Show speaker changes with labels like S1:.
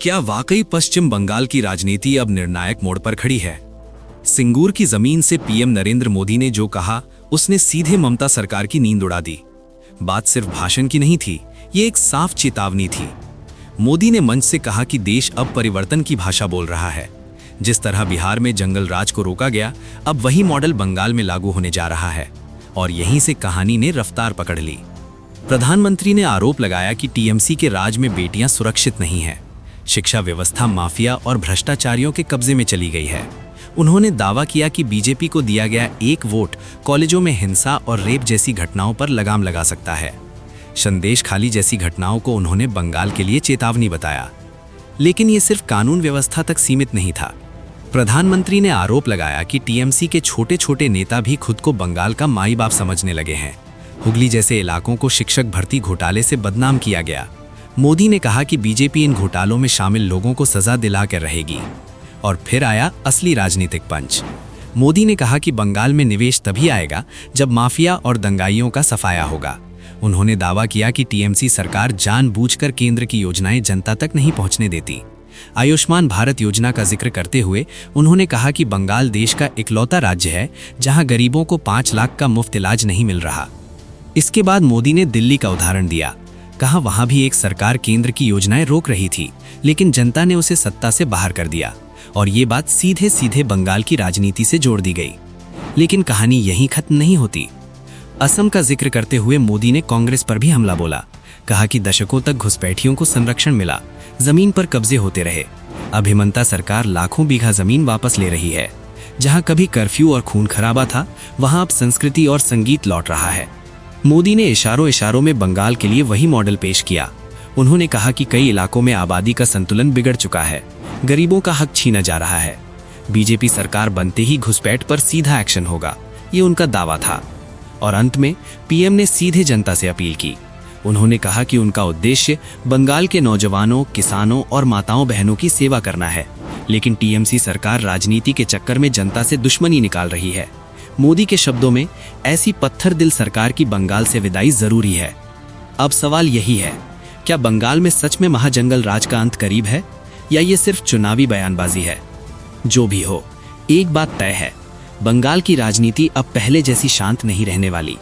S1: क्या वाकई पश्चिम बंगाल की राजनीति अब निर्णायक मोड़ पर खड़ी है? सिंगूर की जमीन से पीएम नरेंद्र मोदी ने जो कहा, उसने सीधे ममता सरकार की नींद उड़ा दी। बात सिर्फ भाषण की नहीं थी, ये एक साफ चेतावनी थी। मोदी ने मंच से कहा कि देश अब परिवर्तन की भाषा बोल रहा है। जिस तरह बिहार में जंगल राज को रोका गया, अब वही मॉडल बंगाल में लागू होने जा रहा है। और यहीं से कहानी ने रफ्तार पकड़ ली। प्रधानमंत्री ने आरोप लगाया कि टीएमसी के राज में बेटियां सुरक्षित नहीं हैं। शिक्षा व्यवस्था माफिया और भ्रष्टाचारियों के कब्जे में चली गई है। उन्होंने दावा किया कि बीजेपी को दिया गया एक वोट कॉलेजों में हिंसा और रेप जैसी घटनाओं पर लगाम लगा सकता है। संदेश खाली जैसी घटनाओं को उन्होंने बंगाल के लिए चेतावनी बताया। लेकिन ये सिर्फ कानून व्यवस्था तक सीमित नहीं था। प्रधानमंत्री ने आरोप लगाया कि टीएमसी के छोटे छोटे नेता भी खुद को बंगाल का माई बाप समझने लगे हैं। हुगली जैसे इलाकों को शिक्षक भर्ती घोटाले से बदनाम किया गया। मोदी ने कहा कि बीजेपी इन घोटालों में शामिल लोगों को सजा दिलाकर रहेगी। और फिर आया असली राजनीतिक पंच। मोदी ने कहा कि बंगाल में निवेश तभी आएगा जब माफिया और दंगाइयों का सफाया होगा। उन्होंने दावा किया कि टीएमसी सरकार जानबूझकर केंद्र की योजनाएं जनता तक नहीं पहुंचने देती। आयुष्मान भारत योजना का जिक्र करते हुए उन्होंने कहा कि बंगाल देश का इकलौता राज्य है जहां गरीबों को 5 लाख का मुफ्त इलाज नहीं मिल रहा। इसके बाद मोदी ने दिल्ली का उदाहरण दिया। कहा वहां भी एक सरकार केंद्र की योजनाएं रोक रही थी, लेकिन जनता ने उसे सत्ता से बाहर कर दिया। और ये बात सीधे सीधे बंगाल की राजनीति से जोड़ दी गई। लेकिन कहानी यहीं खत्म नहीं होती। असम का जिक्र करते हुए मोदी ने कांग्रेस पर भी हमला बोला। कहा कि दशकों तक घुसपैठियों को संरक्षण मिला, जमीन पर कब्जे होते रहे। अब हिमंता सरकार लाखों बीघा जमीन वापस ले रही है। जहां कभी कर्फ्यू और खून खराबा था, वहां अब संस्कृति और संगीत लौट रहा है। मोदी ने इशारों में बंगाल के लिए वही मॉडल पेश किया। उन्होंने कहा कि कई इलाकों में आबादी का संतुलन बिगड़ चुका है, गरीबों का हक छीना जा रहा है। बीजेपी सरकार बनते ही घुसपैठ पर सीधा एक्शन होगा, ये उनका दावा था। और अंत में पीएम ने सीधे जनता से अपील की। उन्होंने कहा कि उनका उद्देश्य बंगाल के नौजवानों, किसानों और माताओं बहनों की सेवा करना है। लेकिन टीएमसी सरकार राजनीति के चक्कर में जनता से दुश्मनी निकाल रही है। मोदी के शब्दों में, ऐसी पत्थर दिल सरकार की बंगाल से विदाई जरूरी है। अब सवाल यही है, क्या बंगाल में सच में महाजंगल राज का अंत करीब है, या ये सिर्फ चुनावी बयानबाजी है? जो भी हो, एक बात तय है, बंगाल की राजनीति अब पहले जैसी शांत नहीं रहने वाली।